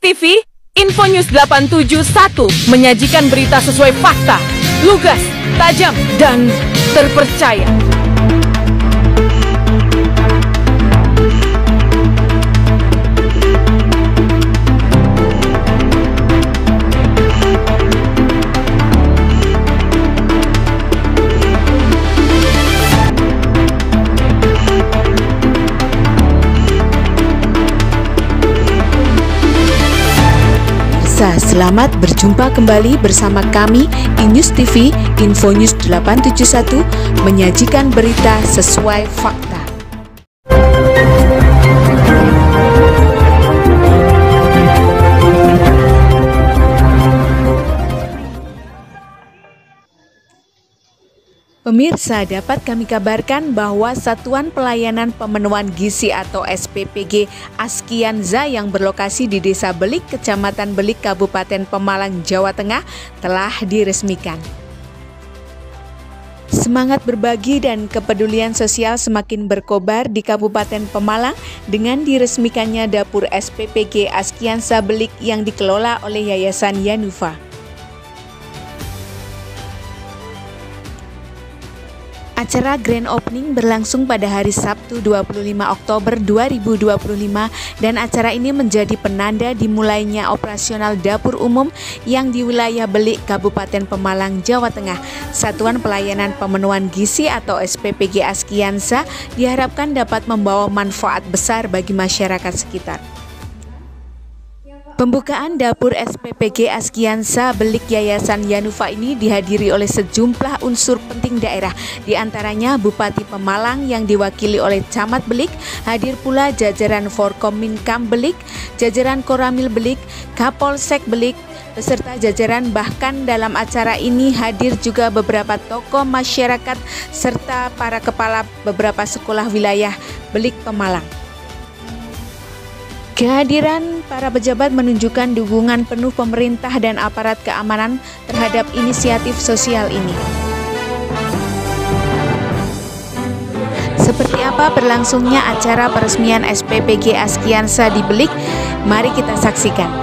TV, Infonews 871 menyajikan berita sesuai fakta, lugas, tajam, dan terpercaya. Selamat berjumpa kembali bersama kami Innews TV, Infonews 871 menyajikan berita sesuai fakta. Pemirsa, dapat kami kabarkan bahwa Satuan Pelayanan Pemenuhan Gizi atau SPPG Askianza yang berlokasi di Desa Belik, Kecamatan Belik, Kabupaten Pemalang, Jawa Tengah telah diresmikan. Semangat berbagi dan kepedulian sosial semakin berkobar di Kabupaten Pemalang dengan diresmikannya dapur SPPG Askianza Belik yang dikelola oleh Yayasan Yanufa. Acara Grand Opening berlangsung pada hari Sabtu 25 Oktober 2025 dan acara ini menjadi penanda dimulainya operasional dapur umum yang di wilayah Belik, Kabupaten Pemalang, Jawa Tengah. Satuan Pelayanan Pemenuhan Gizi atau SPPG Askianza diharapkan dapat membawa manfaat besar bagi masyarakat sekitar. Pembukaan dapur SPPG Askianza Belik Yayasan Yanufa ini dihadiri oleh sejumlah unsur penting daerah, diantaranya Bupati Pemalang yang diwakili oleh Camat Belik, hadir pula jajaran Forkominkam Belik, jajaran Koramil Belik, Kapolsek Belik, beserta jajaran. Bahkan dalam acara ini hadir juga beberapa tokoh masyarakat serta para kepala beberapa sekolah wilayah Belik Pemalang. Kehadiran para pejabat menunjukkan dukungan penuh pemerintah dan aparat keamanan terhadap inisiatif sosial ini. Seperti apa berlangsungnya acara peresmian SPPG Askianza di Belik? Mari kita saksikan.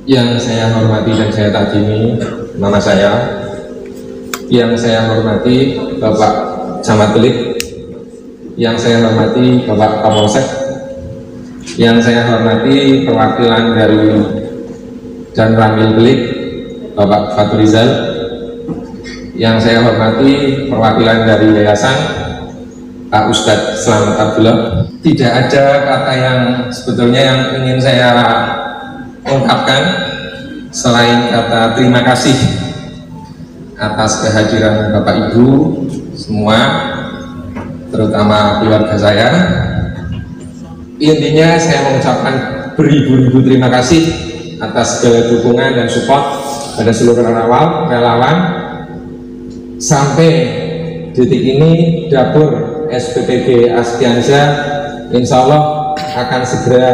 Yang saya hormati dan saya takdimi nama saya, yang saya hormati Bapak Camat Belik, yang saya hormati Bapak Kapolsek, yang saya hormati perwakilan dari Danramil Belik Bapak Faturizal, yang saya hormati perwakilan dari Yayasan Pak Ustadz Selamat Abdullah. Tidak ada kata yang sebetulnya yang ingin saya ungkapkan selain kata terima kasih atas kehadiran Bapak Ibu semua, terutama keluarga saya. Intinya saya mengucapkan beribu-ribu terima kasih atas dukungan dan support pada seluruh relawan sampai detik ini. Dapur SPPG Askianza insya Allah akan segera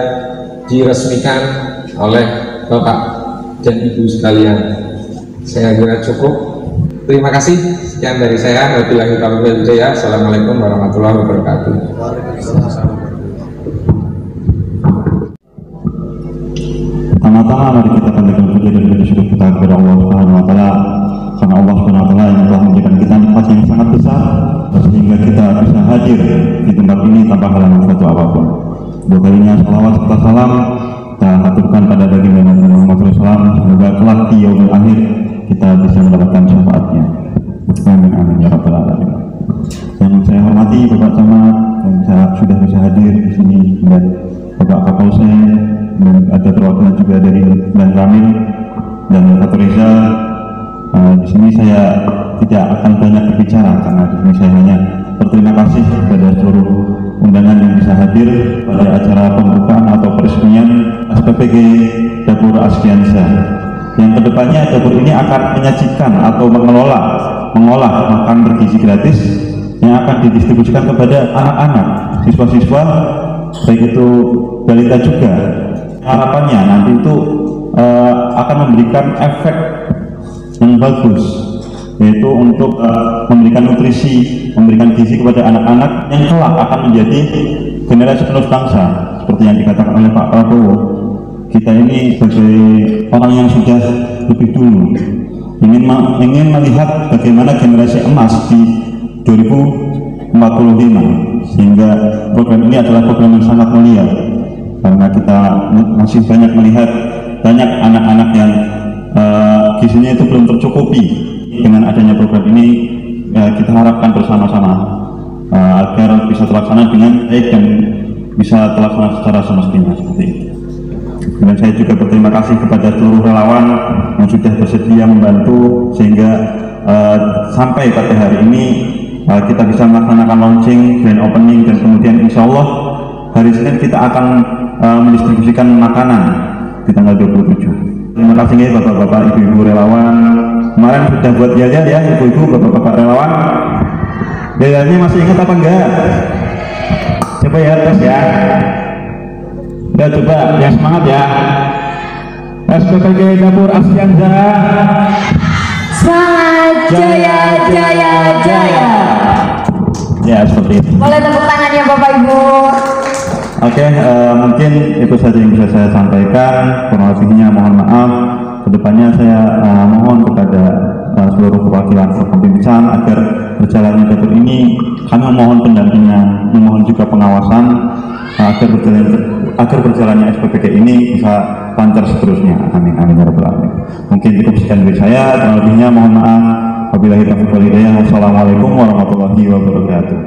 diresmikan oleh Bapak dan Ibu sekalian. Saya kira cukup. Terima kasih. Sekian dari saya. Wabillahi taufiq wal hidayah. Assalamualaikum warahmatullahi wabarakatuh. Pertama-tama mari kita panjatkan puji dan bersyukur kita kepada Allah Subhanahu wa taala, karena Allah Subhanahu wa taala yang telah memberikan kita nikmat yang sangat besar sehingga kita bisa hadir di tempat ini tanpa halangan suatu apapun. Dua kalinya salawat serta salam kita haturkan pada baginda Nabi Muhammad SAW, semoga kelak di yaumil akhir kita bisa mendapatkan syafaatnya. Amin amin ya rabbal alamin. Yang saya hormati Bapak Camat yang saya sudah bisa hadir di sini, dan Bapak Kapolsek, dan ada perwakilan juga dari Dan Ramil dan Pak Reza. Di sini saya tidak akan banyak berbicara karena di sini saya hanya berterima kasih kepada seluruh undangan yang bisa hadir pada acara pembukaan atau peresmian SPPG Dapur Askiansa. Yang kedepannya dapur ini akan menyajikan atau mengolah makan bergizi gratis yang akan didistribusikan kepada anak-anak, siswa-siswa, baik itu balita juga. Harapannya nanti itu akan memberikan efek yang bagus, yaitu untuk memberikan nutrisi, memberikan gizi kepada anak-anak yang kelak akan menjadi generasi penerus bangsa. Seperti yang dikatakan oleh Pak Prabowo, kita ini sebagai orang yang sudah lebih dulu ingin melihat bagaimana generasi emas di 2045, sehingga program ini adalah program yang sangat mulia karena kita masih banyak melihat banyak anak-anak yang gizinya itu belum tercukupi. Dengan adanya program ini kita harapkan bersama-sama agar bisa terlaksana dengan baik dan bisa terlaksana secara semestinya seperti itu. Dan saya juga berterima kasih kepada seluruh relawan yang sudah bersedia membantu sehingga sampai pada hari ini kita bisa melaksanakan launching, grand opening, dan kemudian insya Allah hari Senin kita akan mendistribusikan makanan di tanggal 27. Terima kasih ya bapak-bapak, ibu-ibu relawan. Kemarin sudah buat yel-yel ya ibu-ibu, bapak-bapak relawan. Yel-yelnya masih ingat apa enggak? Coba ya terus ya. Udah coba yang semangat ya. SPPG Dapur Askiansa. Semangat, jaya jaya jaya. Ya seperti itu. Boleh tepuk tangannya Bapak Ibu. Oke, mungkin itu saja yang bisa saya sampaikan. Kurang lebihnya mohon maaf. Kedepannya saya mohon kepada seluruh perwakilan Forkompimcam agar berjalannya dapur ini, kami memohon pendampingan, memohon juga pengawasan agar berjalannya SPPG ini bisa lancar seterusnya. Amin amin ya rabbal alamin. Mungkin cukup sekian dari saya. Kurang lebihnya mohon maaf. Wabillahi taufiq wal hidayah. Wassalamualaikum warahmatullahi wabarakatuh.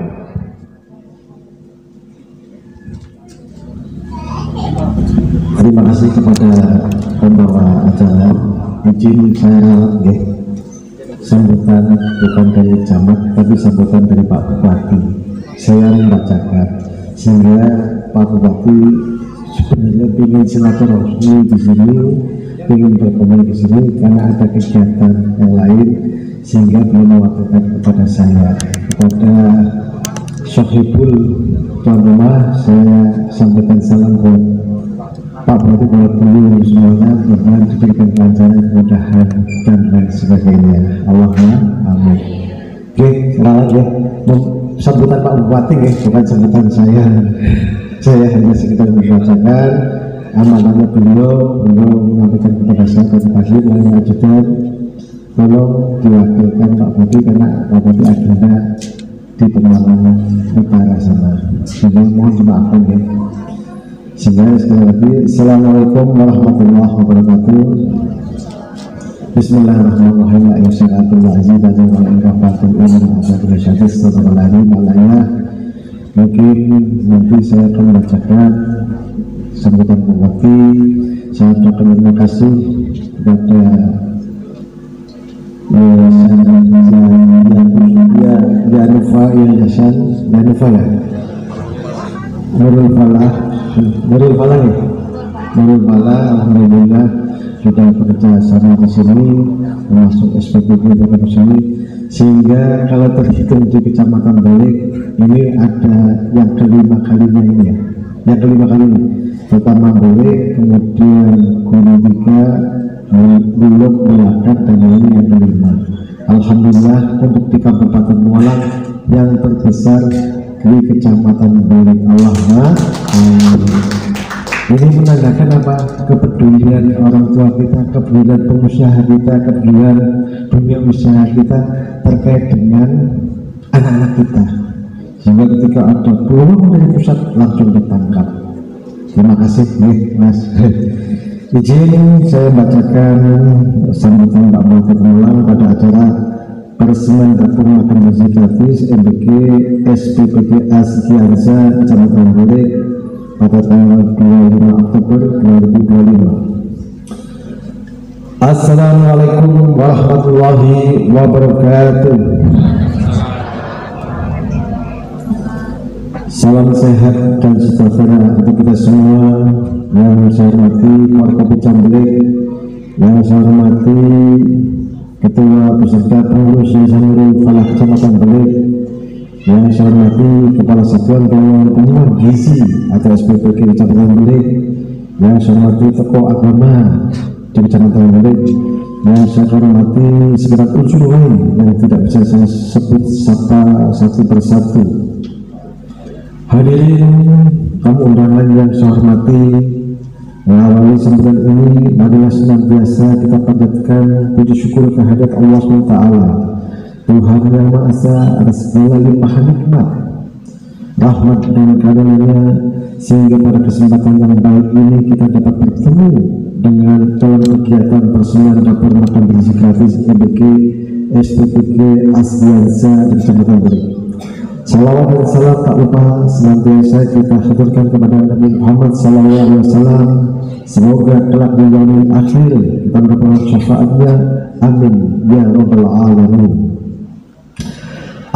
Terima kasih kepada pembawa acara. Izin saya sambutan bukan dari camat tapi sambutan dari Pak Bupati. Saya membacakan sehingga Pak Bupati sebenarnya ingin silaturahmi di sini, ingin bertemu di sini karena ada kegiatan yang lain sehingga belum mewakilkan kepada saya. Kepada Sohibul tuan rumah saya sampaikan salam buat Pak Bupati, buat beliau semuanya, mudah-mudahan diberikan kelancaran, kemudahan dan lain sebagainya. Allahumma amin. Oke, selamat ya. Sambutan Pak Bupati ya, bukan sambutan saya. Saya hanya sekedar membacakan amanahnya beliau menyampaikan kepada saya. Terima kasih Bapak Ajudan, tolong diwakilkan Pak Bupati karena Pak Bupati agenda di Pemalang Utara sana. Sehingga mohon dimaafkan ya. Sehingga sekali lagi, Assalamualaikum warahmatullahi wabarakatuh. Bismillahirrahmanirrahim. Mungkin nanti saya akan membacakan sambutan Bupati. Saya ucapkan terima kasih kepada Yanufa ya Nurul Falah ya. Nurul Falah alhamdulillah sudah bekerja sama di sini, termasuk SPPG di sini, sehingga kalau terhitung di Kecamatan Belik ini ada yang kelima kalinya ini ya, yang kelima kalinya. Pertama Belik, kemudian Gunung juga belum melakukan dan ini yang kelima. Alhamdulillah untuk di Kabupaten Pemalang yang terbesar di Kecamatan Belik. Allahumma ini menandakan apa? Kepedulian orang tua kita, kepedulian pengusaha kita, kepedulian dunia usaha kita terkait dengan anak-anak kita, sehingga ketika ada peluang dari pusat langsung ditangkap. Terima kasih Mas. Izin saya bacakan sambutan Pak Bupati Pemalang pada acara Persemen Dapur Makan Gizi Gratis MBG SPPG Askiansa Kecamatan Belik pada tanggal 25 Oktober 2025. Assalamualaikum warahmatullahi wabarakatuh. Salam sehat dan sejahtera untuk kita semua. Yang saya hormati Forkopimda Belik, yang saya hormati Ketua beserta pengurus Yayasan Nurul Falah Kecamatan Belik, yang saya hormati Kepala Satuan Pengelolaan Gizi atau SPPG Kecamatan Belik, yang saya hormati tokoh agama di Kecamatan Belik, yang saya hormati segenap unsur lain yang tidak bisa saya sebut sapa satu persatu. Hadirin tamu undangan yang saya hormati, mengawali sambutan ini marilah senantiasa kita panjatkan puji syukur kehadirat Allah SWT, Tuhan yang Maha Esa atas segala limpahan nikmat, rahmat dan karunia, sehingga pada kesempatan yang baik ini kita dapat bertemu dengan dalam kegiatan Persemen Dapur Makan Gizi Gratis MBG SPPG Askiansa di Kecamatan Belik. Salawat dan salam tak lupa senantiasa kita haturkan kepada Nabi Muhammad SAW. Semoga kelak di yaumil akhir kita mendapat syafaatnya. Amin ya rabbal alamin.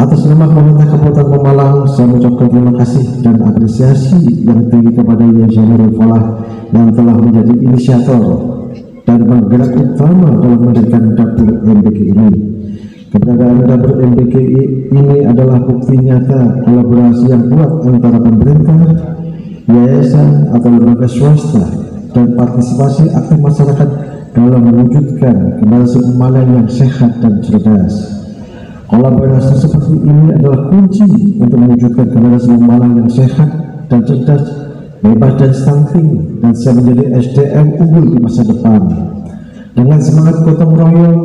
Atas nama pemerintah Kabupaten Pemalang, saya mengucapkan terima kasih dan apresiasi yang tinggi kepada Yayasan Nurul Falah yang telah menjadi inisiator dan penggerak utama dalam mendirikan dapur MBG ini. Keberadaan dapur MBG ini adalah bukti nyata kolaborasi yang kuat antara pemerintah, yayasan atau lembaga swasta, dan partisipasi aktif masyarakat dalam mewujudkan generasi Pemalang yang sehat dan cerdas. Kolaborasi seperti ini adalah kunci untuk mewujudkan generasi Pemalang yang sehat dan cerdas, bebas dan stunting, dan siap menjadi SDM unggul di masa depan. Dengan semangat gotong royong,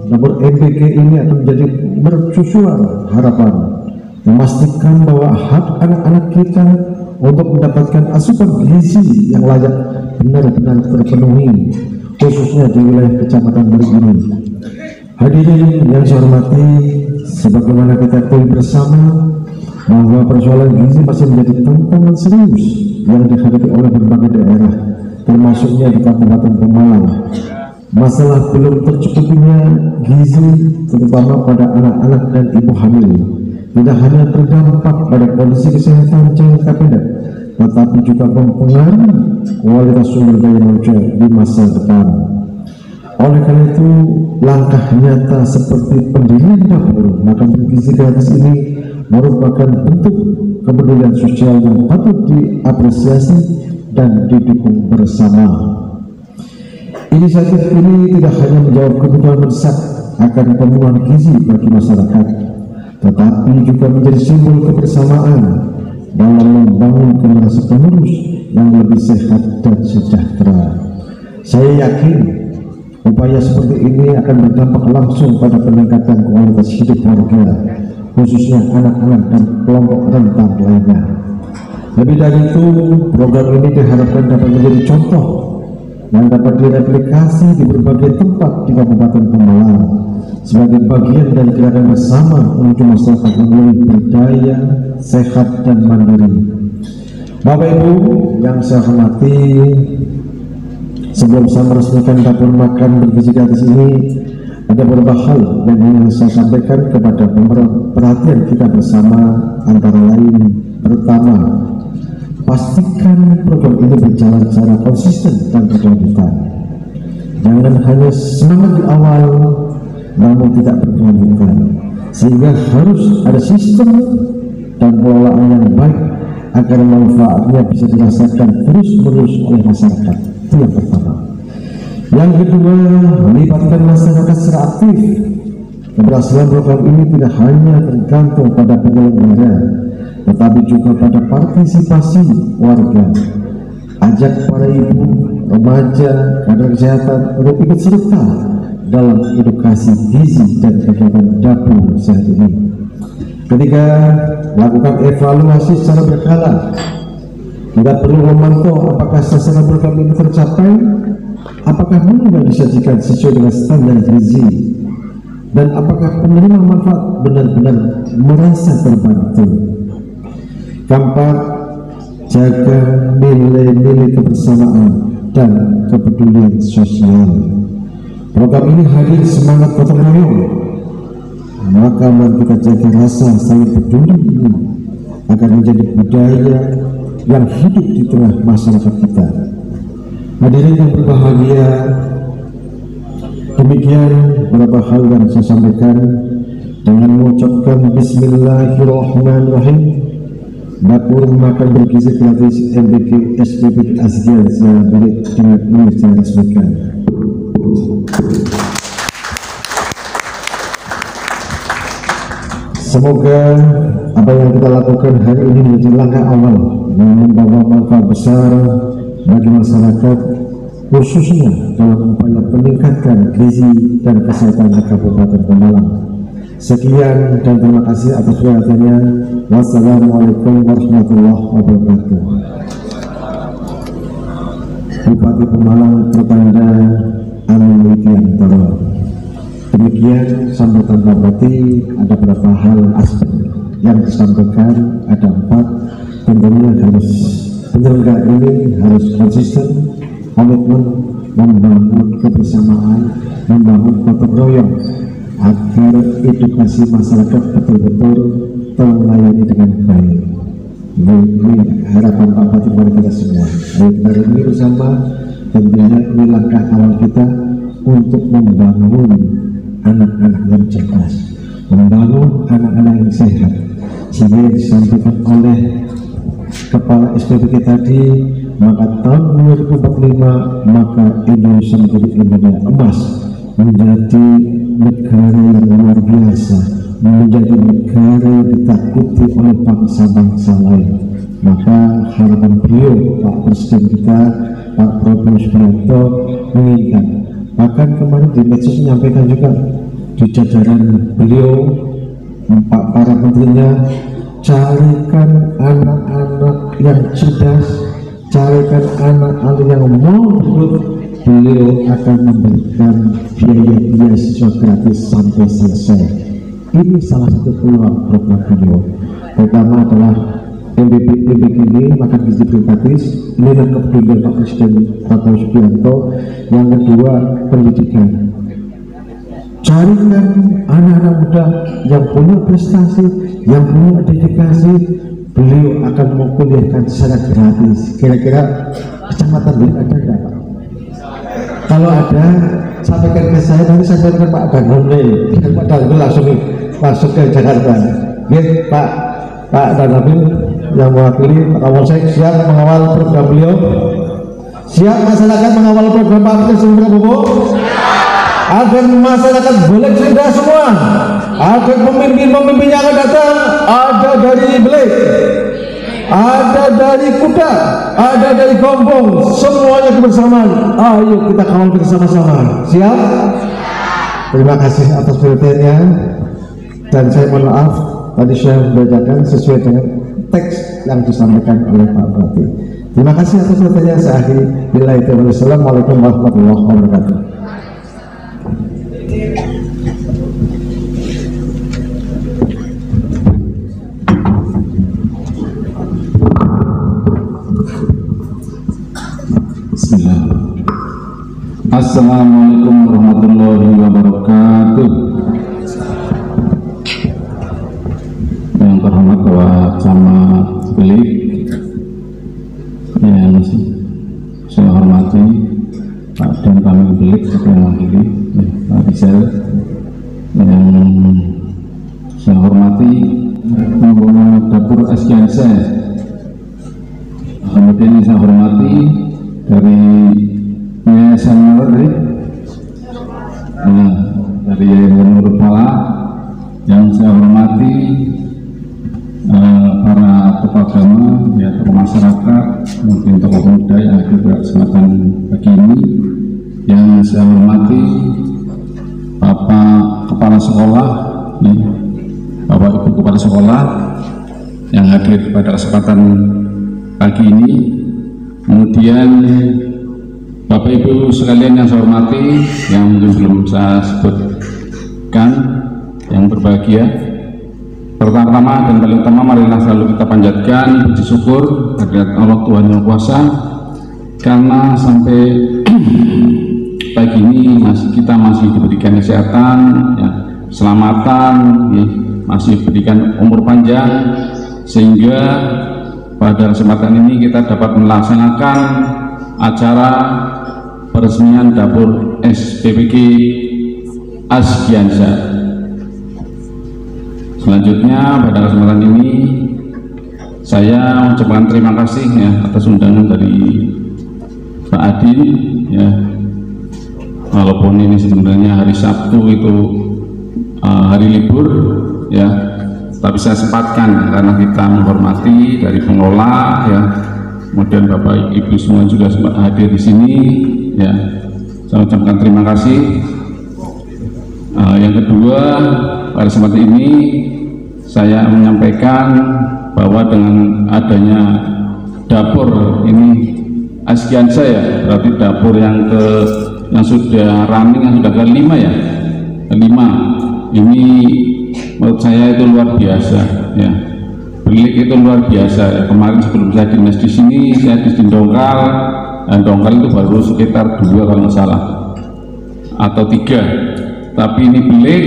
dapur MBG ini akan menjadi mercusuar harapan, memastikan bahwa hak anak-anak kita untuk mendapatkan asupan gizi yang layak benar-benar terpenuhi, khususnya di wilayah Kecamatan Belik ini. Hadirin yang saya hormati, sebagaimana kita tahu bersama bahwa persoalan gizi masih menjadi tantangan serius yang dihadapi oleh berbagai daerah, termasuknya di Kabupaten Pemalang. Masalah belum tercukupinya gizi, terutama pada anak-anak dan ibu hamil, tidak hanya berdampak pada kondisi kesehatan jangka pendek, tetapi juga mempengaruhi kualitas sumber daya manusia di masa depan. Oleh karena itu, langkah nyata seperti pendirian dapur makan bergizi gratis ini merupakan bentuk kepedulian sosial yang patut diapresiasi dan didukung bersama. Inisiatif ini tidak hanya menjawab kebutuhan mendesak akan pemenuhan gizi bagi masyarakat, tetapi juga menjadi simbol kebersamaan dalam membangun generasi penerus yang lebih sehat dan sejahtera. Saya yakin upaya seperti ini akan berdampak langsung pada peningkatan kualitas hidup warga, khususnya anak-anak dan kelompok rentan lainnya. Lebih dari itu, program ini diharapkan dapat menjadi contoh yang dapat direplikasi di berbagai tempat di Kabupaten Pemalang sebagai bagian dari gerakan bersama menuju masyarakat yang lebih berdaya, sehat dan mandiri. Bapak Ibu yang saya hormati, sebelum saya meresmikan dapur makan bergizi gratis ini, ada beberapa hal yang ingin saya sampaikan kepada perhatian kita bersama, antara lain: pertama, pastikan program ini berjalan secara konsisten dan berkelanjutan. Jangan hanya semangat di awal namun tidak berkelanjutan, sehingga harus ada sistem dan pengelolaan yang baik agar manfaatnya bisa dirasakan terus-menerus oleh masyarakat. Itu yang pertama. Yang kedua, melibatkan masyarakat secara aktif. Keberhasilan program ini tidak hanya tergantung pada penyelenggara, tetapi juga pada partisipasi warga. Ajak para ibu, remaja, kader kesehatan untuk ikut serta dalam edukasi gizi dan kegiatan dapur sehat ini. Ketiga, lakukan evaluasi secara berkala. Kita perlu memantau apakah sasaran program ini tercapai, apakah menu disajikan sesuai dengan standar gizi, dan apakah penerima manfaat benar-benar merasa terbantu. Keempat, jaga nilai-nilai kebersamaan dan kepedulian sosial. Program ini hadir semangat gotong royong, maka mari kita jaga rasa saling peduli ini agar menjadi budaya yang hidup di tengah masyarakat kita. Hadirin yang berbahagia, demikian beberapa hal yang saya sampaikan. Dengan mengucapkan Bismillahirrahmanirrahim, dapur makan bergizi gratis MPK SPPK Asgiansa Belik dengan ini saya resmikan. Semoga apa yang kita lakukan hari ini menjadi langkah awal yang membawa manfaat besar bagi masyarakat, khususnya dalam upaya meningkatkan gizi dan kesehatan di Kabupaten Pemalang. Sekian dan terima kasih atas perhatiannya. Wassalamualaikum warahmatullahi wabarakatuh. Bupati Pemalang Pertanda Amin Widiantoro. Demikian sambutan Pak Bupati. Ada beberapa hal aspek yang disampaikan, ada 4. Tentunya harus penyelenggara ini harus konsisten, komitmen, membangun kebersamaan, membangun gotong royong agar edukasi masyarakat betul-betul terlayani dengan baik. Ini harapan Pak Bupati kepada kita semua. Ayo kita ini bersama, tentunya ini langkah awal kita untuk membangun anak-anak yang cerdas, membangun anak-anak yang sehat. Sehingga yang disampaikan oleh Kepala SPPK tadi, maka tahun 2045 maka Indonesia menjadi Indonesia emas, menjadi negara yang luar biasa, menjadi negara yang ditakuti oleh bangsa-bangsa lain. Maka harapan beliau, Pak Presiden kita, Pak Prabowo Subianto, menginginkan, bahkan kemarin di medsos menyampaikan juga di jajaran beliau, Pak para menterinya, carikan anak-anak yang cerdas, carikan anak-anak yang mau ikut. Beliau akan memberikan biaya beasiswa gratis sampai selesai. Ini salah satu peluang program beliau. Pertama adalah MPK ini makan gizi gratis, nilai kepedulian Pak Presiden Prabowo Subianto. Yang kedua, pendidikan. Carikan anak-anak muda yang punya prestasi, yang punya dedikasi, beliau akan mengkuliahkan secara gratis. Kira-kira kecamatan ini ada nggak Pak? Kalau ada, sampaikan ke saya, nanti saya sampaikan Pak Danone, Pak Danone langsung masuk ke Jakarta. Ya, Pak Danone yang mewakili Pak Kapolsek siap mengawal program beliau. Siap masyarakat mengawal program Pak Presiden Prabowo. Agar masyarakat boleh cerita semua, agar pemimpin-pemimpin yang akan datang ada dari Belik, ada dari Kuta, ada dari Gombong, semuanya kebersamaan. Ayo kita kawal bersama-sama. Siap? Terima kasih atas perhatiannya, dan saya mohon maaf tadi saya membacakan sesuai dengan teks yang disampaikan oleh Pak Bupati. Terima kasih atas perhatiannya. Saya akhiri. Assalamualaikum warahmatullahi wabarakatuh. Bismillah. Assalamualaikum warahmatullahi wabarakatuh. Yang terhormat Bapak Camat Belik, yang saya hormati Pak Dan Kamil Belik, yang mewakili Pak Rizal, yang saya hormati pengelola dapur Asgiansa, kemudian yang saya hormati dari Yayasan dari Yayasan Nurul Falah yang saya hormati para tokoh agama, ya, tokoh masyarakat, mungkin tokoh pemuda yang hadir pada kesempatan pagi ini, yang saya hormati Bapak Kepala Sekolah, ya, Bapak Ibu Kepala Sekolah yang hadir pada kesempatan pagi ini, kemudian Bapak Ibu sekalian yang saya hormati, yang mungkin belum saya sebutkan, yang berbahagia. Pertama-tama dan paling utama, marilah selalu kita panjatkan puji syukur kehadirat Allah Tuhan Yang Kuasa, karena sampai pagi ini kita masih diberikan kesehatan, ya, keselamatan, ya, masih diberikan umur panjang, sehingga pada kesempatan ini kita dapat melaksanakan acara peresmian dapur SPPG Asgiansa. Selanjutnya pada kesempatan ini saya mengucapkan terima kasih, ya, atas undangan dari Pak Adin, ya, walaupun ini sebenarnya hari Sabtu itu hari libur, ya, tapi saya sempatkan karena kita menghormati dari pengelola, ya, kemudian Bapak Ibu semua juga sempat hadir di sini, ya, saya ucapkan terima kasih. Yang kedua, pada kesempatan ini saya menyampaikan bahwa dengan adanya dapur ini Asgiansa, ya, berarti dapur yang sudah running, yang sudah kelima, ya, kelima, ini menurut saya itu luar biasa, ya. Belik itu luar biasa, ya. Kemarin sebelum saya dinas di sini, saya di Dongkal, dan Dongkal itu baru sekitar 2 kalau nggak salah, atau 3. Tapi ini Belik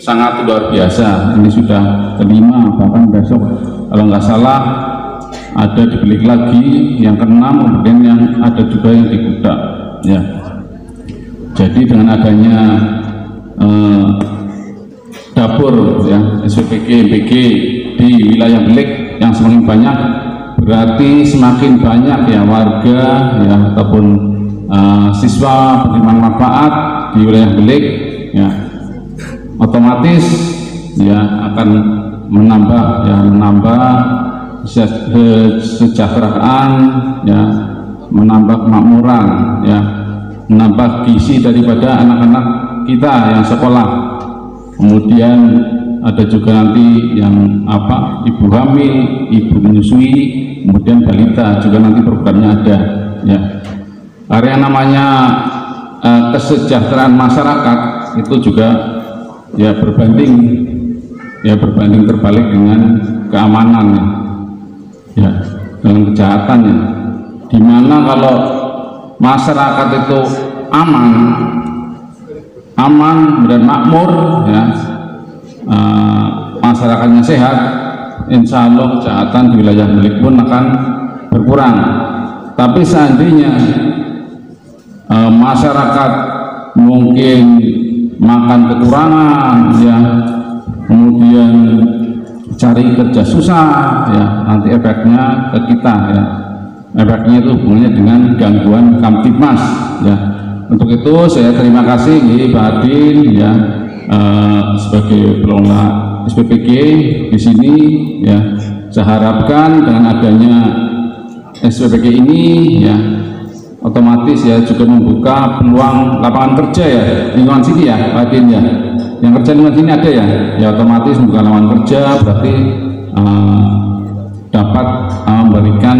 sangat luar biasa. Ini sudah kelima, bahkan besok kalau nggak salah ada di Belik lagi yang ke-6, kemudian yang ada juga yang di Kudak, ya. Jadi dengan adanya dapur, ya, SPPG MPG di wilayah Belik yang semakin banyak, berarti semakin banyak, ya, warga, ya, ataupun siswa penerima manfaat di wilayah Belik, ya, otomatis, ya, akan menambah, ya, kesejahteraan, ya, menambah kemakmuran, ya, menambah gizi daripada anak-anak kita yang sekolah. Kemudian ada juga nanti yang ibu hamil, ibu menyusui, kemudian balita juga nanti programnya ada, ya. Area namanya kesejahteraan masyarakat itu juga, ya, berbanding terbalik dengan keamanan, ya, dengan kejahatannya. Dimana kalau masyarakat itu aman dan makmur, ya, masyarakatnya sehat, insya Allah kejahatan di wilayah Belik pun akan berkurang. Tapi seandainya masyarakat mungkin makan kekurangan, ya, kemudian cari kerja susah, ya, nanti efeknya ke kita, ya, efeknya itu hubungannya dengan gangguan Kamtibmas, ya. Untuk itu saya terima kasih Pak Adin, ya, sebagai pengelola SPPG di sini, ya. Saya harapkan dengan adanya SPPG ini, ya, otomatis, ya, juga membuka peluang lapangan kerja, ya, lingkungan sini, ya, Pak Adin, ya. Yang kerja lingkungan sini ada, ya, otomatis membuka lapangan kerja, berarti dapat memberikan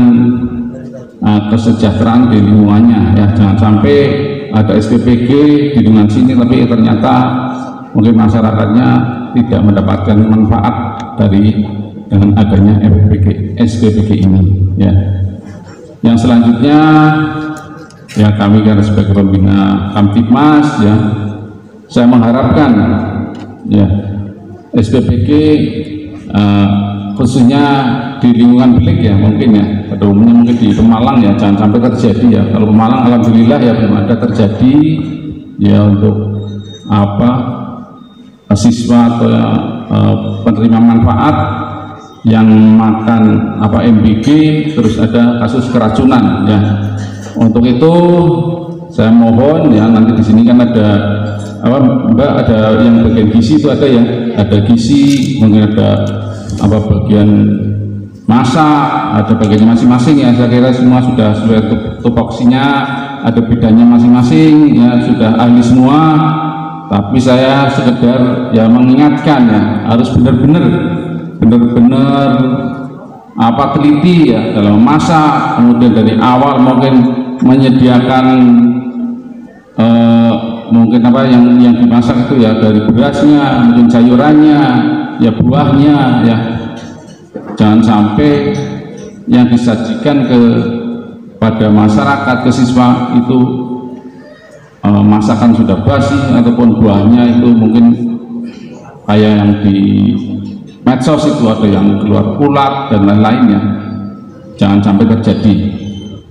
kesejahteraan di lingkungannya, ya. Jangan sampai ada SPPG di lingkungan sini tapi ternyata mungkin masyarakatnya tidak mendapatkan manfaat dengan adanya SPPG ini, ya. Yang selanjutnya, ya, kami kan sebagai pembina Kamtibmas, ya, saya mengharapkan, ya, SPPG khususnya di lingkungan Belik, ya, mungkin, ya, pada umumnya mungkin di Pemalang, ya, jangan sampai terjadi, ya. Kalau Pemalang alhamdulillah, ya, belum ada terjadi, ya, untuk siswa atau penerima manfaat yang makan MBG terus ada kasus keracunan, ya. Untuk itu saya mohon ya, nanti di sini kan ada apa Mbak, ada yang bagian gizi itu ada ya, ada gizi, mungkin ada apa bagian masak, ada bagian masing-masing ya. Saya kira semua sudah tupoksinya, ada bidangnya masing-masing ya, sudah ahli semua. Tapi saya sekedar ya mengingatkan ya, harus benar-benar apa teliti ya dalam memasak, kemudian dari awal mungkin menyediakan mungkin apa yang dimasak itu ya, dari berasnya, mungkin sayurannya, ya buahnya ya. Jangan sampai yang disajikan kepada masyarakat, ke siswa itu masakan sudah basi, ataupun buahnya itu mungkin kayak yang di medsos itu ada yang keluar ulat dan lain-lainnya. Jangan sampai terjadi.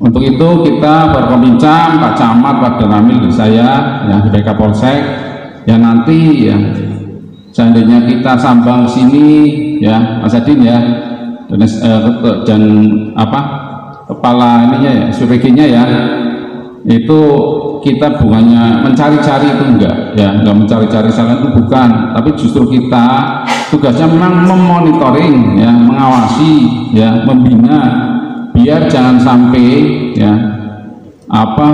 Untuk itu kita berbincang, Pak Camat, Pak Danramil, saya ya sebagai Kapolsek ya, nanti ya seandainya kita sambang sini ya Mas Adin ya, dan apa kepala ininya ya, SPPG-nya ya, itu kita bukannya mencari-cari itu enggak ya, enggak mencari-cari salah itu bukan, tapi justru kita tugasnya memang memonitoring ya, mengawasi ya, membina, biar jangan sampai ya apa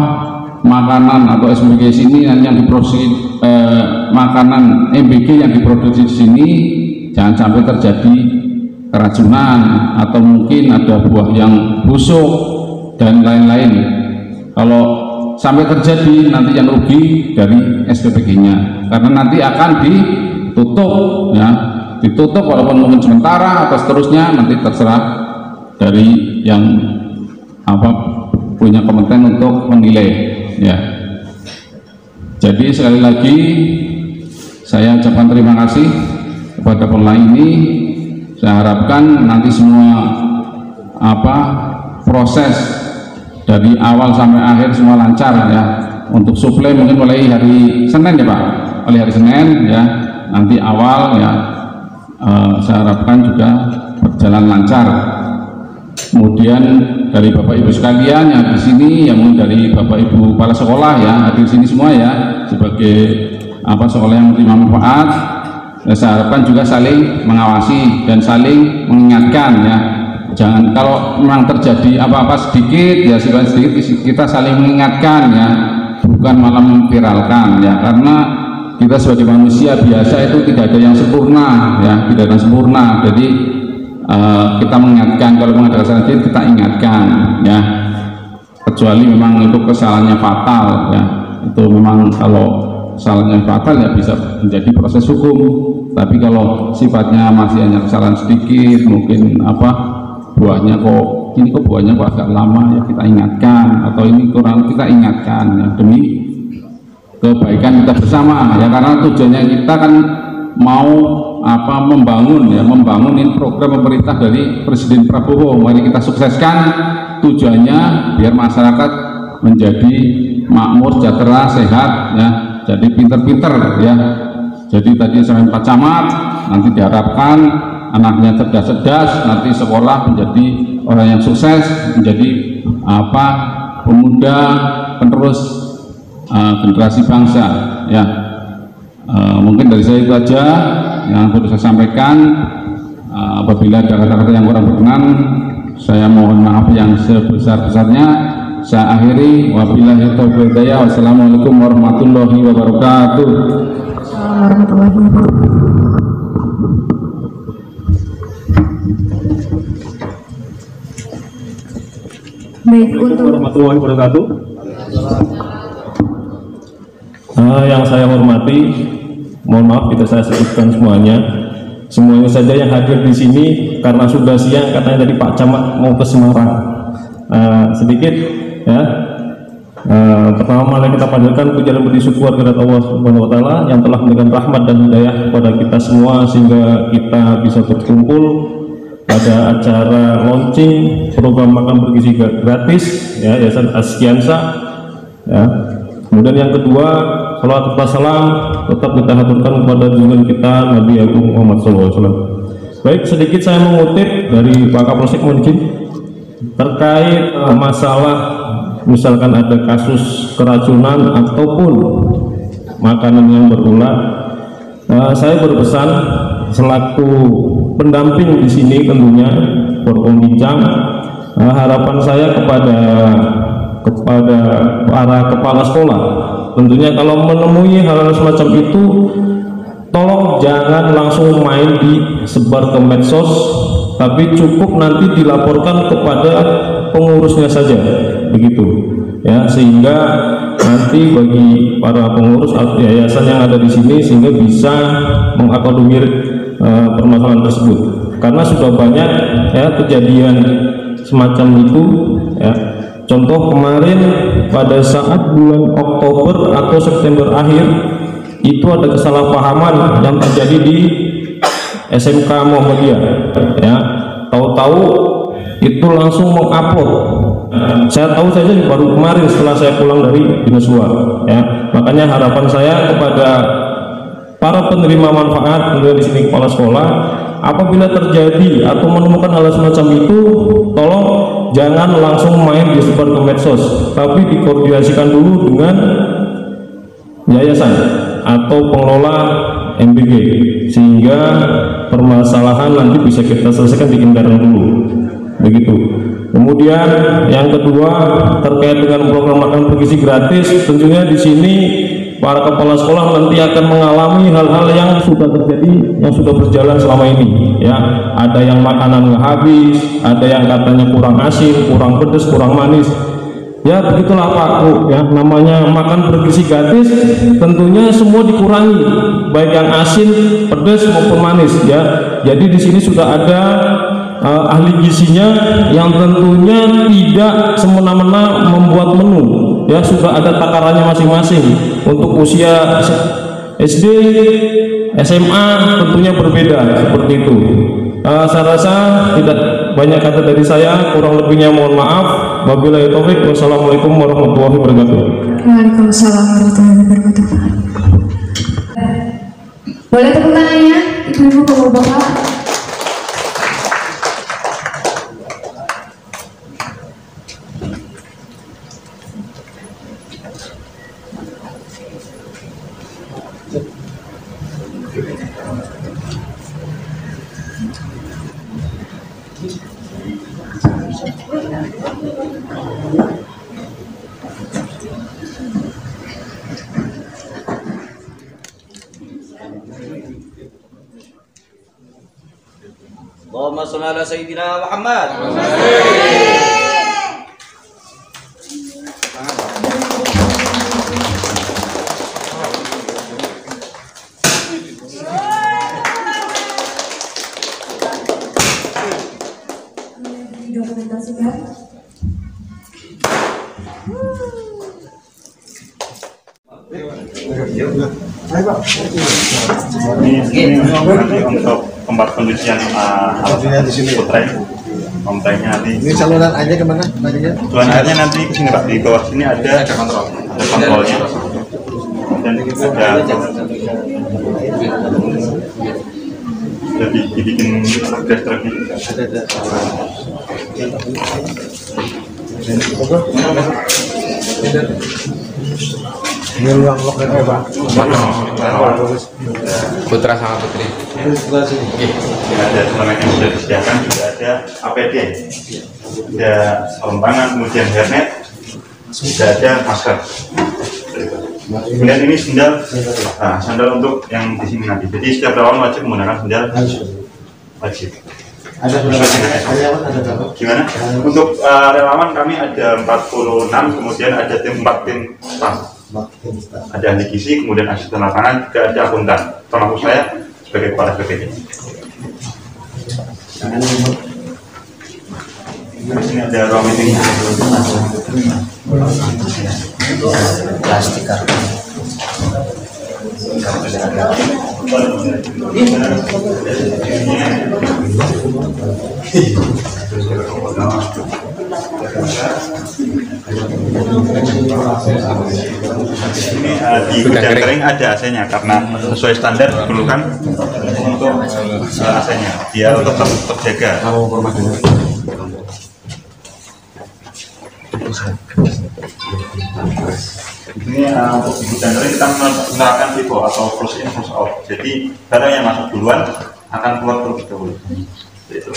makanan atau SPPG sini yang diproduksi makanan MBG yang diproduksi di sini jangan sampai terjadi keracunan, atau mungkin ada buah yang busuk dan lain-lain. Kalau sampai terjadi, nanti yang rugi dari SPPG-nya, karena nanti akan ditutup ya, ditutup walaupun mungkin sementara atau seterusnya, nanti terserah dari yang apa punya kompeten untuk menilai ya. Jadi sekali lagi saya ucapkan terima kasih kepada pengelola ini. Saya harapkan nanti semua apa proses dari awal sampai akhir semua lancar ya. Untuk suplai mungkin mulai hari Senin ya Pak, mulai hari Senin ya, nanti awal ya saya harapkan juga berjalan lancar. Kemudian dari Bapak Ibu sekalian yang di sini, yang dari Bapak Ibu kepala sekolah ya, hadir di sini semua ya, sebagai apa sekolah yang menerima manfaat. Saya harapkan juga saling mengawasi dan saling mengingatkan ya. Jangan kalau memang terjadi apa-apa sedikit ya, sedikit kita saling mengingatkan ya, bukan malah memviralkan ya, karena kita sebagai manusia biasa itu tidak ada yang sempurna ya, tidak ada yang sempurna. Jadi kita mengingatkan, kalau mengadakan kesalahan kita ingatkan ya, kecuali memang itu kesalahannya fatal ya, itu memang kalau kesalahannya fatal ya bisa menjadi proses hukum. Tapi kalau sifatnya masih hanya kesalahan sedikit, mungkin apa buahnya kok ini kok buahnya kok agak lama ya, kita ingatkan, atau ini kurang kita ingatkan ya, demi kebaikan kita bersama ya, karena tujuannya kita kan mau apa membangun ya, membangun ini program pemerintah dari Presiden Prabowo, mari kita sukseskan. Tujuannya biar masyarakat menjadi makmur, sejahtera, sehat ya, jadi pinter-pinter ya. Jadi tadi sampai Pak Camat, nanti diharapkan anaknya cerdas-cerdas, nanti sekolah menjadi orang yang sukses, menjadi apa pemuda penerus generasi bangsa ya. Mungkin dari saya itu aja yang perlu saya sampaikan. Apabila ada kata-kata yang kurang berkenan, saya mohon maaf yang sebesar-besarnya. Saya akhiri, wabillahi taufiq wal hidayah. Wassalamualaikum warahmatullahi wabarakatuh. Warahmatullahi wabarakatuh. Baik, untuk warahmatullahi wabarakatuh. Yang saya hormati, mohon maaf kita saya sebutkan semuanya saja yang hadir di sini karena sudah siang, katanya tadi Pak Camat mau ke Semarang. Sedikit ya. Pertama mari kita panjatkan puji dan puji syukur kepada Allah Subhanahu wa taala yang telah memberikan rahmat dan hidayah kepada kita semua sehingga kita bisa berkumpul pada acara launching program makan bergizi gratis ya, Yayasan Askiansa ya. Kemudian yang kedua, salawat serta salam tetap kita haturkan kepada junjungan kita Nabi Agung Muhammad SAW. Baik, sedikit saya mengutip dari Pak Kapolsek mohon izin terkait masalah misalkan ada kasus keracunan ataupun makanan yang berulat, saya berpesan selaku pendamping di sini tentunya berbincang, harapan saya kepada para kepala sekolah, tentunya kalau menemui hal-hal semacam itu, tolong jangan langsung main disebar ke medsos, tapi cukup nanti dilaporkan kepada pengurusnya saja, begitu ya, sehingga nanti bagi para pengurus yayasan yang ada di sini sehingga bisa mengakomodir permasalahan tersebut, karena sudah banyak ya kejadian semacam itu ya. Contoh kemarin pada saat bulan Oktober atau September akhir itu ada kesalahpahaman yang terjadi di SMK Muhammadiyah ya, tahu-tahu itu langsung mengupload. Saya tahu saja baru kemarin setelah saya pulang dari Dinas Luar ya. Makanya harapan saya kepada para penerima manfaat, kemudian di sini kepala sekolah, apabila terjadi atau menemukan hal semacam itu, tolong jangan langsung main disebar ke medsos, tapi dikoordinasikan dulu dengan yayasan atau pengelola MBG, sehingga permasalahan nanti bisa kita selesaikan di kendaraan dulu, begitu. Kemudian yang kedua terkait dengan program makan bergizi gratis, tentunya di sini para kepala sekolah nanti akan mengalami hal-hal yang sudah terjadi, yang sudah berjalan selama ini ya. Ada yang makanan nggak habis, ada yang katanya kurang asin, kurang pedas, kurang manis. Ya begitulah Pak Bu ya, namanya makan bergizi gratis tentunya semua dikurangi, baik yang asin, pedas maupun manis ya. Jadi di sini sudah ada ahli gizinya yang tentunya tidak semena-mena membuat menu ya, sudah ada takarannya masing-masing. Untuk usia SD, SMA tentunya berbeda seperti itu. Saya rasa tidak banyak kata dari saya, kurang lebihnya mohon maaf. Wabillahi taufik, wassalamualaikum warahmatullahi wabarakatuh. Waalaikumsalam warahmatullahi wabarakatuh. Boleh tepuk tangannya, ibu-ibu, bapak-bapak. Allahumma shalli ala sayyidina Muhammad. Dokumentasikan. Ini untuk tempat pencucian alat putra kontennya nanti. Ini saluran airnya kemana? Saluran airnya nanti ke sini Pak, di bawah sini ada kontrolnya. Dan ada dibikin gas traffic. Ini ruang lokernya Pak. Putra sama putri. Ada suplemen yang sudah disediakan, juga ada APD, ada sarung tangan, kemudian hairnet, juga ada masker. Kemudian ini sandal, sandal untuk yang di sini nanti. Jadi setiap relawan wajib menggunakan sandal, wajib. Ada berapa? Gimana? Untuk relawan kami ada 46, kemudian ada 4 tim staff. Ada ahli gizi, kemudian asisten lapangan, juga ada akuntan, termasuk saya sebagai kepala BPD. Di sini ada ruang meeting. Plastik karton. Ini di gudang kering ada AC-nya karena sesuai standar diperlukan untuk AC-nya biar tetap terjaga. Ini untuk ibu tender kita menerapkan FIFO atau first in first out. Jadi barang yang masuk duluan akan keluar terlebih dahulu. Itu.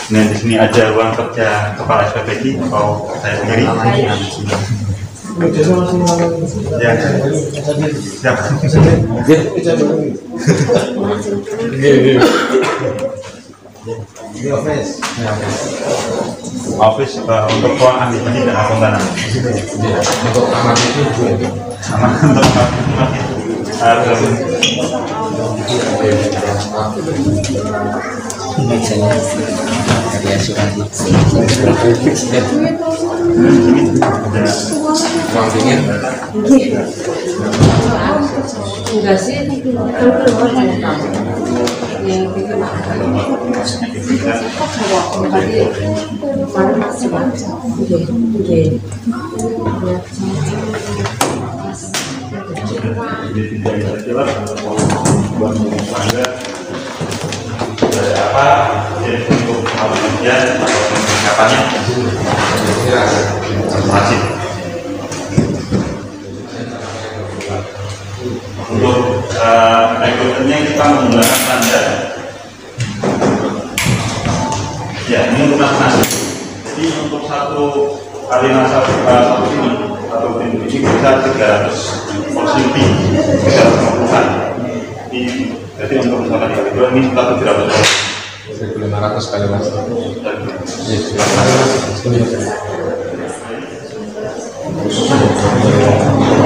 Nah di sini ada ruang kerja kepala SPPG atau saya sendiri. Ya, siap. Office untuk ruang ahli pendidik dan akuntan. Untuk kamar itu sama untuk dari asuransi. ruang dingin. Enggak sih, apa jadi untuk pengawasan atau peningkatannya masih untuk equipmentnya kita menggunakan standar ya ini untuk nasi. Jadi untuk satu kali nasi satu pintu ini bisa 300 porsi lebih 350-an. Jadi untuk misalkan kali dua ini kita 1.500 kali mas.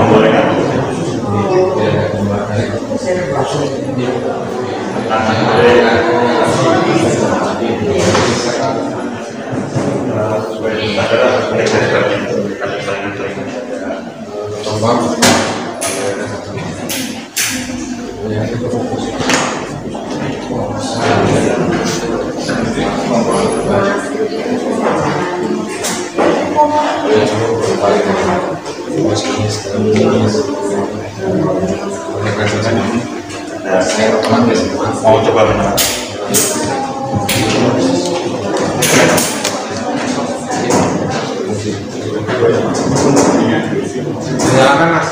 Penggorengan. Mau coba benar. Silakan mas.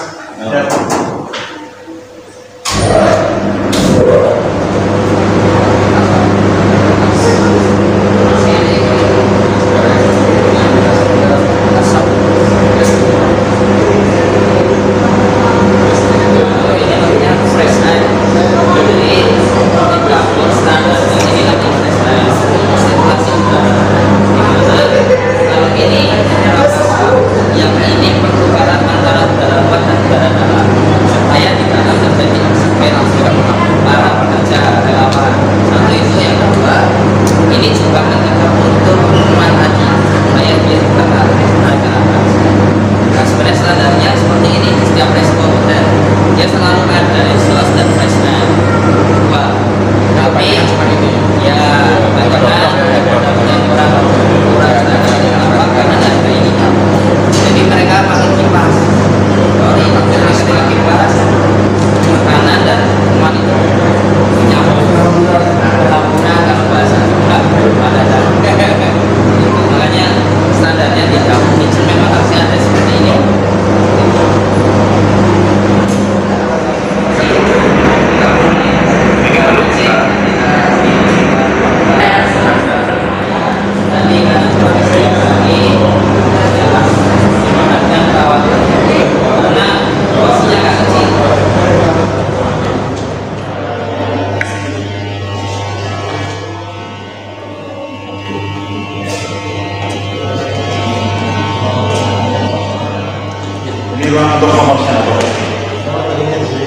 Ini ruang untuk promosi atau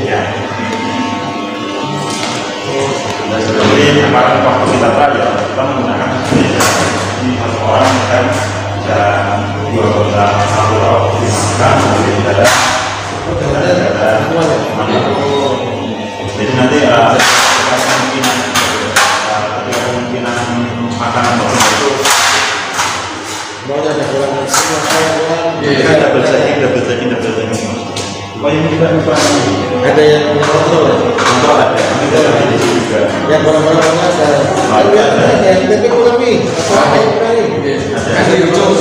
ya. Jadi kemarin waktu kita tanya kita menggunakan ini satu orang kan bisa 2 kota 1 orang kan ada jadi nanti ada kemungkinan makanan itu double checking. Oh ini kita lupa ada yang kontrol ada di sini juga yang barang-barangnya ada tapi kurang nih ada di ujung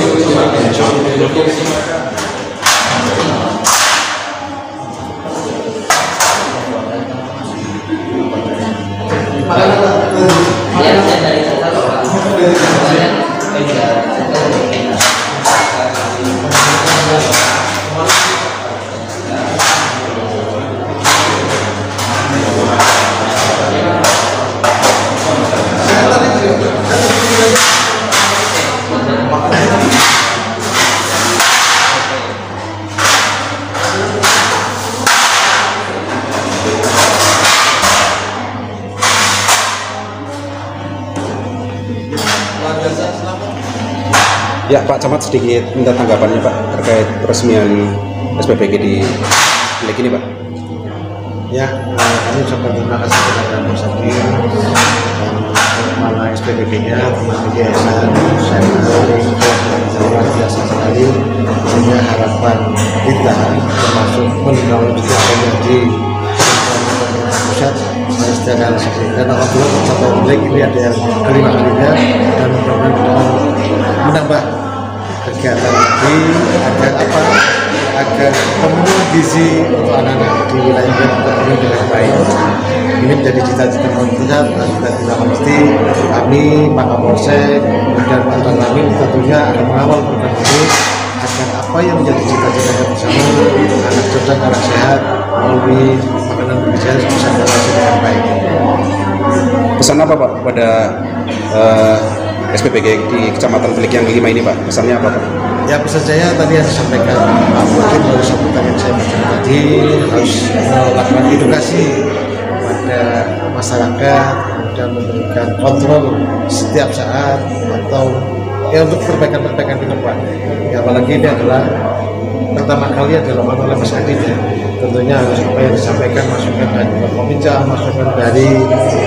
Ya Pak Camat, sedikit minta tanggapannya Pak terkait peresmian SPBG di Belik ini Pak. Ya, kami ucapkan terima kasih kepada Pak Sadir dan kepala SPBG-nya, teman yayasan, saya luar biasa sekali. Sehingga harapan kita termasuk menindaklanjuti apa yang di pemerintah pusat secara resmi. Dan alhamdulillah mencapai Belik ini ada yang kelima kalinya dan mudah-mudahan menambah kegiatan lagi agar pemenuh gizi untuk anak-anak di wilayah ini terpenuhi dengan baik. Ini menjadi cita-cita pemerintah dan kita mesti kami Pak Kapolsek dan Pak Tangani tentunya akan mengawal program ini agar apa yang menjadi cita-cita bersama anak cerdas, anak sehat melalui makanan bergizi bisa terlaksana dengan baik. Pesan apa Pak pada SPBG di Kecamatan Belik yang kelima ini Pak? Pesannya apa Pak? Ya, pesan saya tadi yang disampaikan Pak mungkin baru sambutan yang saya baca tadi harus melakukan edukasi kepada masyarakat dan memberikan kontrol setiap saat atau ya untuk perbaikan-perbaikan ke depan. Ya, apalagi ini adalah pertama kali adalah oleh Mas Adit ya. Tentunya harus apa yang disampaikan masukan dari Kominca, masukan dari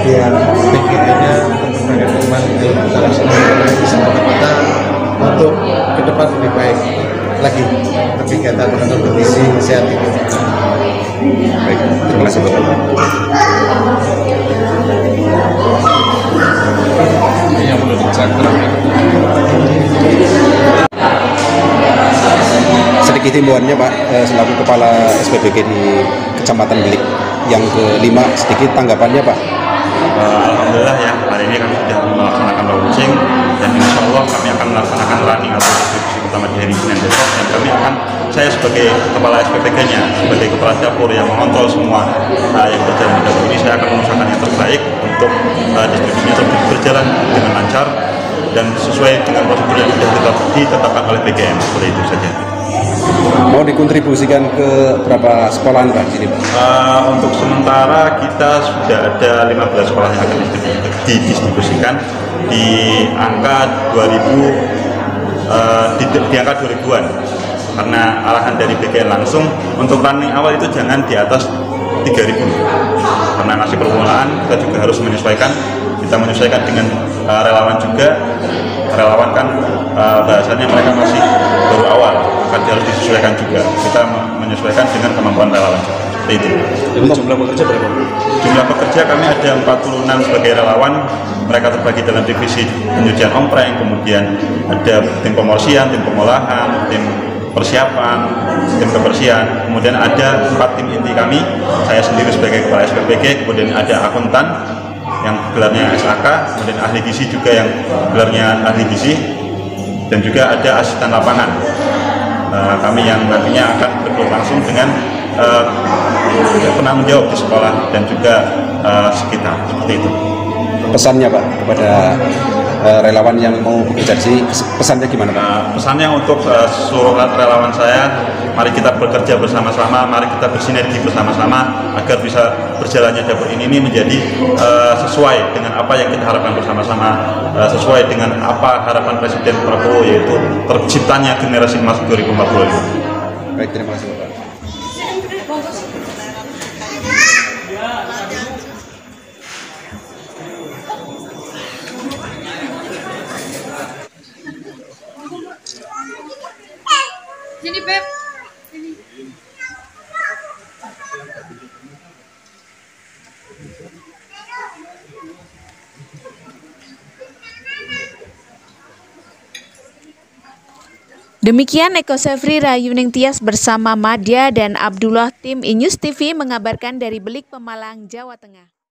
pihak BGN-nya perbaikan ke depan itu kita laksanakan semata-mata untuk ke depan lebih baik lagi kegiatan makanan bergizi sehat ini. Baik, terima kasih Bapak. Yang perlu dicek sedikit himbauannya Pak selaku Kepala SPBG di Kecamatan Belik yang kelima, sedikit tanggapannya Pak. Alhamdulillah ya, hari ini kami sudah melaksanakan launching dan insya Allah kami akan melaksanakan running atau distribusi pertama di hari Senin besok, dan saya sebagai Kepala SPBG-nya, sebagai Kepala Dapur yang mengontrol semua yang berjalan di dapur ini, saya akan mengusahakan yang terbaik untuk distribusinya berjalan dengan lancar dan sesuai dengan prosedur yang sudah ditetapkan oleh BGM. Seperti itu saja. Mau dikontribusikan ke berapa sekolahan Pak di sini Pak? Untuk sementara kita sudah ada 15 sekolah yang akan didistribusikan di angka 2000, di angka 2000-an, karena arahan dari BGN langsung untuk running awal itu jangan di atas 3000, karena masih permulaan kita juga harus menyesuaikan. Kita menyesuaikan dengan relawan juga. Relawan kan bahasanya mereka masih baru awal, maka harus disesuaikan juga. Kita menyesuaikan dengan kemampuan relawan. Seperti itu. Jadi jumlah pekerja berapa? Jumlah pekerja kami ada 46 sebagai relawan. Mereka terbagi dalam divisi pencucian ompreng, kemudian ada tim pemorsian, tim pengolahan, tim persiapan, tim kebersihan. Kemudian ada 4 tim inti kami. Saya sendiri sebagai Kepala SPBG, kemudian ada akuntan yang gelarnya SAK, kemudian ahli gizi juga yang gelarnya ahli gizi, dan juga ada asisten lapangan. Kami yang nantinya akan bergerak langsung dengan penanggung jawab di sekolah dan juga sekitar, seperti itu. Pesannya Pak kepada relawan yang mau bekerja di sini, pesannya gimana Pak? Pesannya untuk seluruh relawan saya, mari kita bekerja bersama-sama, mari kita bersinergi bersama-sama agar bisa berjalannya dapur ini menjadi sesuai dengan apa yang kita harapkan bersama-sama, sesuai dengan apa harapan Presiden Prabowo, yaitu terciptanya generasi emas 2045. Baik, terima kasih Bapak. Sini Beb. Demikian Eko Sefri Rayuning Tias bersama Madya dan Abdullah, tim Inews TV mengabarkan dari Belik, Pemalang, Jawa Tengah.